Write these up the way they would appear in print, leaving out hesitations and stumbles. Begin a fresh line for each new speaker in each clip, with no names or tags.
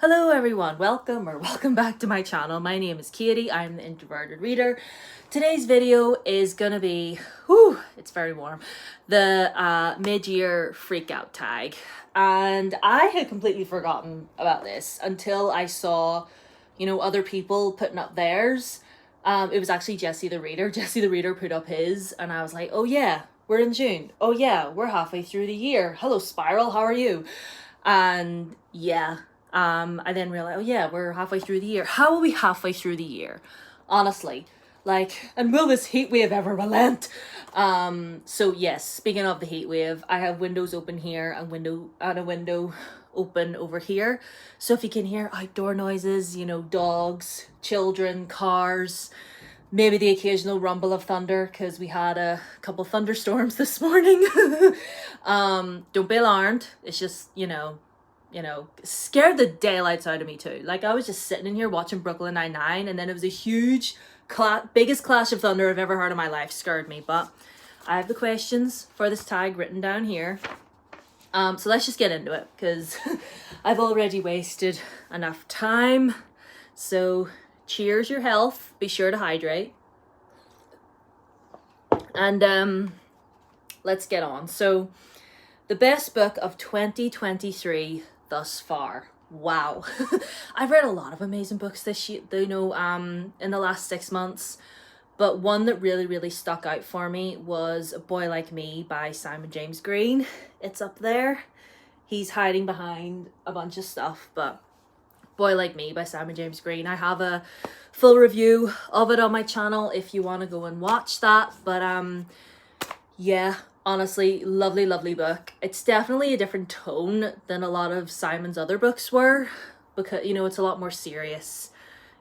Hello everyone, welcome back to my channel. My name is Katie, I'm the Introverted Reader. Today's video is gonna be, it's very warm, the mid-year freakout tag. And I had completely forgotten about this until I saw, other people putting up theirs. It was actually Jesse the Reader. Jesse the Reader put up his and I was like, oh yeah, we're in June. Oh yeah, we're halfway through the year. Hello Spiral, how are you? And yeah. I then realized, oh yeah, we're halfway through the year. How are we halfway through the year? Honestly, and will this heat wave ever relent? So yes, speaking of the heat wave, I have windows open here and a window open over here. So if you can hear outdoor noises, dogs, children, cars, maybe the occasional rumble of thunder because we had a couple thunderstorms this morning. Don't be alarmed. It's just, scared the daylights out of me too. I was just sitting in here watching Brooklyn Nine-Nine and then it was a huge, biggest clash of thunder I've ever heard in my life. Scared me, but I have the questions for this tag written down here. So let's just get into it because I've already wasted enough time. So cheers your health. Be sure to hydrate. And let's get on. So the best book of 2023 thus far. Wow. I've read a lot of amazing books this year, in the last 6 months. But one that really stuck out for me was A Boy Like Me by Simon James Green. It's up there. He's hiding behind a bunch of stuff, but Boy Like Me by Simon James Green. I have a full review of it on my channel if you want to go and watch that. But yeah, honestly, lovely book. It's definitely a different tone than a lot of Simon's other books were, because it's a lot more serious,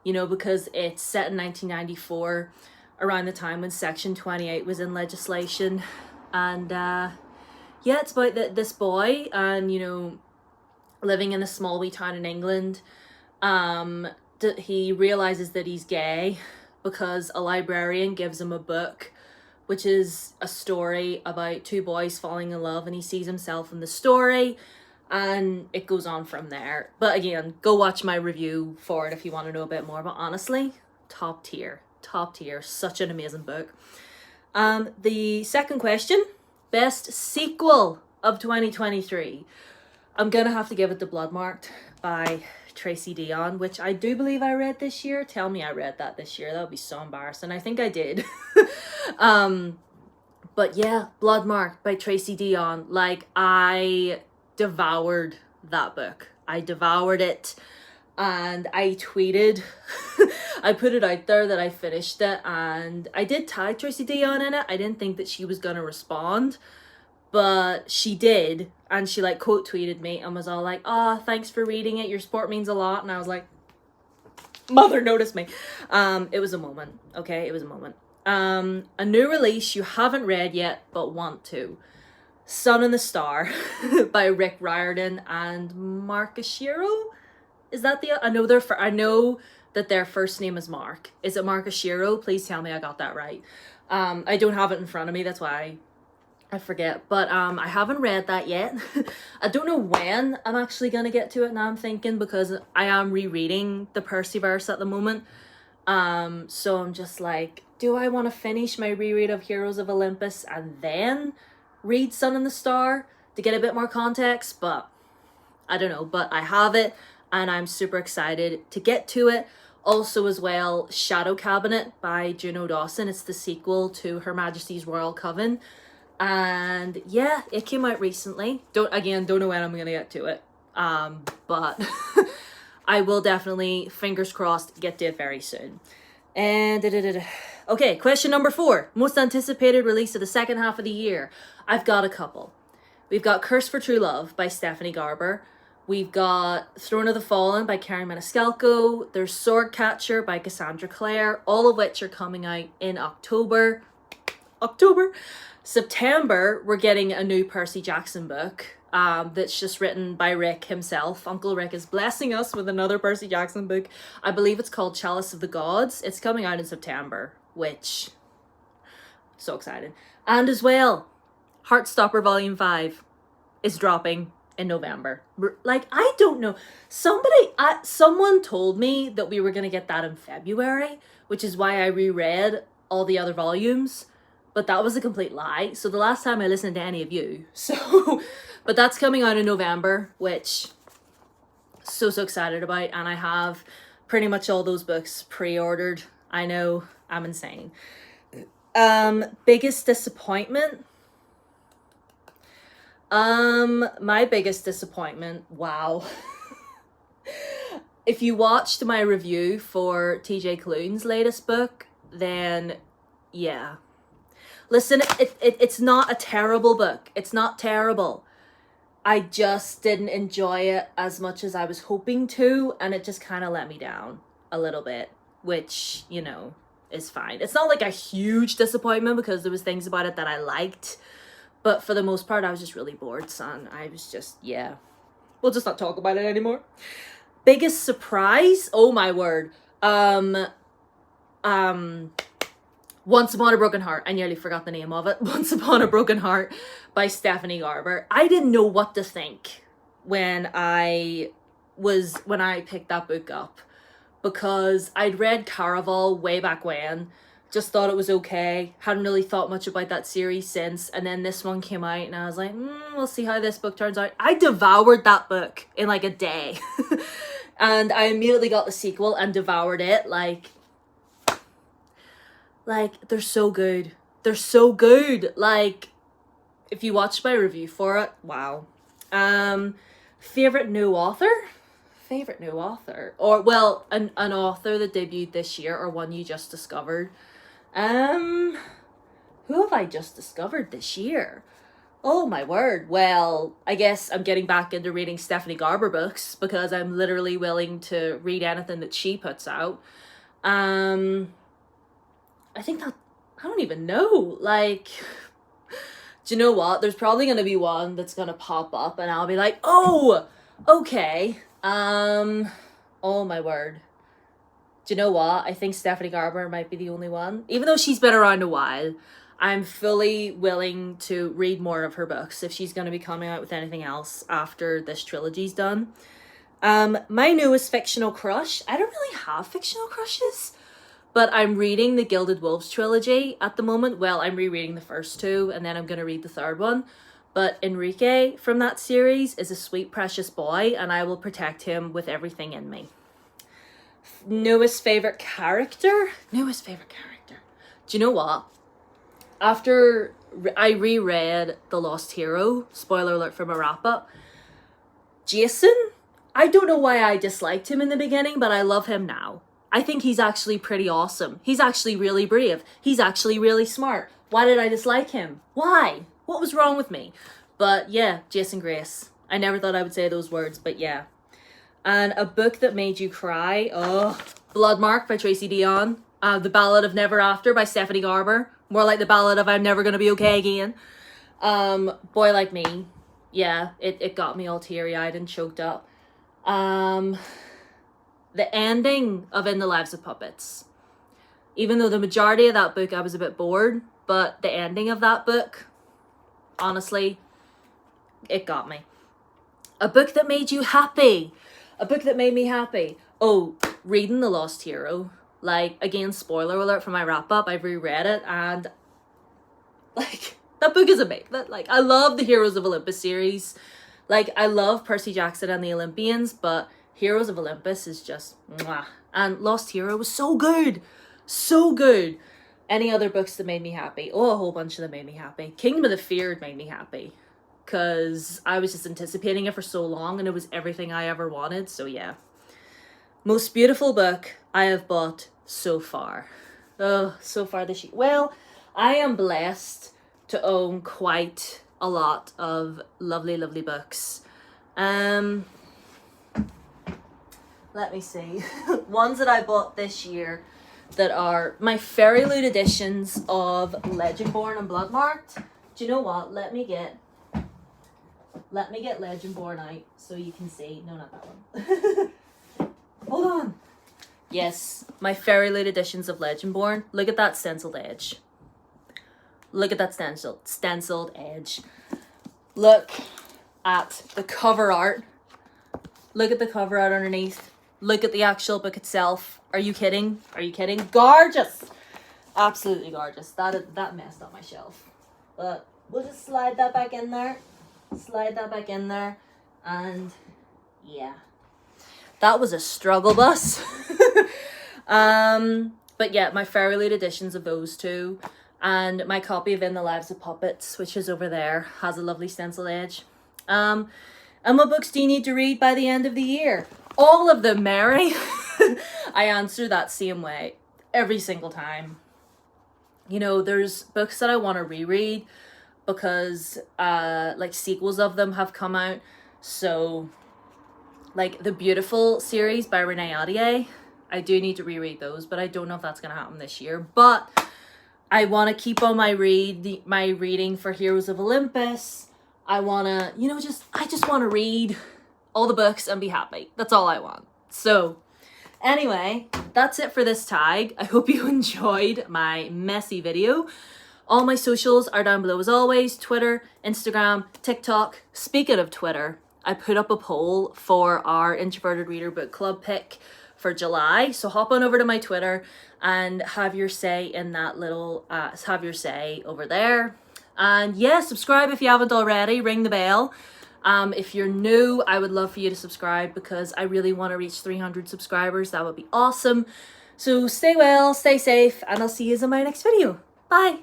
because it's set in 1994, around the time when Section 28 was in legislation. And yeah, it's about this boy and living in a small wee town in England. He realizes that he's gay because a librarian gives him a book which is a story about two boys falling in love, and he sees himself in the story, and it goes on from there. But again, go watch my review for it if you want to know a bit more. But honestly, top tier, such an amazing book. The second question, best sequel of 2023. I'm gonna have to give it to Bloodmarked by Tracy Deonn, which I do believe I read this year. Tell me I read that this year. That would be so embarrassing. I think I did. But yeah, Bloodmarked by Tracy Deonn. I devoured that book. I devoured it. And I tweeted, I put it out there that I finished it, and I did tag Tracy Deonn in it. I didn't think that she was gonna respond, but she did, and she quote tweeted me and was all like, "Oh, thanks for reading it. Your support means a lot." And I was like, "Mother, notice me." It was a moment. Okay, it was a moment. A new release you haven't read yet but want to. Sun and the Star by Rick Riordan and Mark Ashiro. Is that I know that their first name is Mark. Is it Mark Ashiro? Please tell me I got that right. I don't have it in front of me. That's why I forget, but I haven't read that yet. I don't know when I'm actually gonna get to it now, I'm thinking, because I am rereading the Percyverse at the moment. So I'm just like, do I want to finish my reread of Heroes of Olympus and then read Sun and the Star to get a bit more context? But I don't know, but I have it and I'm super excited to get to it. Also as well, Shadow Cabinet by Juno Dawson. It's the sequel to Her Majesty's Royal Coven. And yeah, it came out recently. Don't know when I'm gonna get to it. But I will definitely, fingers crossed, get to it very soon. And okay, question number 4. Most anticipated release of the second half of the year. I've got a couple. We've got Curse for True Love by Stephanie Garber. We've got Throne of the Fallen by Karen Maniscalco. There's Swordcatcher by Cassandra Clare, all of which are coming out in October. September, we're getting a new Percy Jackson book that's just written by Rick himself. Uncle Rick is blessing us with another Percy Jackson book. I believe it's called Chalice of the Gods. It's coming out in September, which, so excited. And as well, Heartstopper Volume 5 is dropping in November. Like, I don't know. Someone told me that we were going to get that in February, which is why I reread all the other volumes. But that was a complete lie. So the last time I listened to any of you. So, but that's coming out in November, which so excited about. And I have pretty much all those books pre-ordered. I know, I'm insane. Biggest disappointment. My biggest disappointment, wow. If you watched my review for TJ Klune's latest book, then yeah. Listen, it's not a terrible book. It's not terrible. I just didn't enjoy it as much as I was hoping to, and it just kind of let me down a little bit, which, you know, is fine. It's not like a huge disappointment because there was things about it that I liked, but for the most part, I was just really bored, son. I was just, yeah. We'll just not talk about it anymore. Biggest surprise? Oh my word. Once Upon a Broken Heart. I nearly forgot the name of it. Once Upon a Broken Heart by Stephanie Garber. I didn't know what to think when I picked that book up, because I'd read Caraval way back when, just thought it was okay, hadn't really thought much about that series since, and then this one came out and I was like, we'll see how this book turns out. I devoured that book in like a day. And I immediately got the sequel and devoured it. Like, they're so good. They're so good. Like, if you watched my review for it, wow. Favorite new author? Favorite new author? Or, well, an author that debuted this year, or one you just discovered. Who have I just discovered this year? Oh my word. Well, I guess I'm getting back into reading Stephanie Garber books because I'm literally willing to read anything that she puts out. I think that, I don't even know. Like, do you know what? There's probably going to be one that's going to pop up and I'll be like, oh, okay. Oh my word. Do you know what? I think Stephanie Garber might be the only one. Even though she's been around a while, I'm fully willing to read more of her books if she's going to be coming out with anything else after this trilogy's done. My newest fictional crush. I don't really have fictional crushes, but I'm reading the Gilded Wolves trilogy at the moment. Well, I'm rereading the first two, and then I'm going to read the third one. But Enrique from that series is a sweet, precious boy, and I will protect him with everything in me. Newest favorite character? Newest favorite character. Do you know what? After I reread The Lost Hero, spoiler alert for my wrap-up, Jason, I don't know why I disliked him in the beginning, but I love him now. I think he's actually pretty awesome. He's actually really brave. He's actually really smart. Why did I dislike him? Why? What was wrong with me? But yeah, Jason Grace. I never thought I would say those words, but yeah. And a book that made you cry. Oh, Bloodmark by Tracy Deonn. The Ballad of Never After by Stephanie Garber. More like the Ballad of I'm Never Gonna Be Okay Again. Boy Like Me. Yeah, it got me all teary-eyed and choked up. The ending of In the Lives of Puppets. Even though the majority of that book I was a bit bored, but the ending of that book, honestly, it got me. A book that made you happy. A book that made me happy. Oh, reading The Lost Hero. Like, again, spoiler alert for my wrap-up, I've reread it, and, like, that book is amazing. Like, I love the Heroes of Olympus series. Like, I love Percy Jackson and the Olympians, but Heroes of Olympus is just, mwah. And Lost Hero was so good. So good. Any other books that made me happy? Oh, a whole bunch of them made me happy. Kingdom of the Feared made me happy, because I was just anticipating it for so long, and it was everything I ever wanted, so yeah. Most beautiful book I have bought so far. Oh, so far this year. Well, I am blessed to own quite a lot of lovely, lovely books. Let me see. Ones that I bought this year that are my Fairy Loot editions of Legendborn and Bloodmarked. Do you know what? Let me get Legendborn out so you can see. No, not that one. Hold on. Yes, my Fairy Loot editions of Legendborn. Look at that stenciled edge. Look at that stenciled edge. Look, at the cover art. Look at the cover art underneath. Look at the actual book itself. Are you kidding? Are you kidding? Gorgeous! Absolutely gorgeous. That messed up my shelf. But we'll just slide that back in there. Slide that back in there. And yeah. That was a struggle bus. But yeah, my Fairylade editions of those two. And my copy of In the Lives of Puppets, which is over there, has a lovely stencil edge. And what books do you need to read by the end of the year? All of them, Mary. I answer that same way every single time. You know, there's books that I want to reread because like sequels of them have come out. So like the Beautiful series by Renee Ahdieh, I do need to reread those, but I don't know if that's going to happen this year. But I want to keep on my reading for Heroes of Olympus. I want to, you know, I just want to read all the books and be happy. That's all I want. So anyway, that's it for this tag. I hope you enjoyed my messy video. All my socials are down below as always. Twitter, Instagram, TikTok. Speaking of Twitter, I put up a poll for our Introverted Reader Book Club pick for July. So hop on over to my Twitter and have your say in that little, have your say over there. And yeah, subscribe if you haven't already. Ring the bell. If you're new, I would love for you to subscribe because I really want to reach 300 subscribers. That would be awesome. So stay well, stay safe, and I'll see you in my next video. Bye.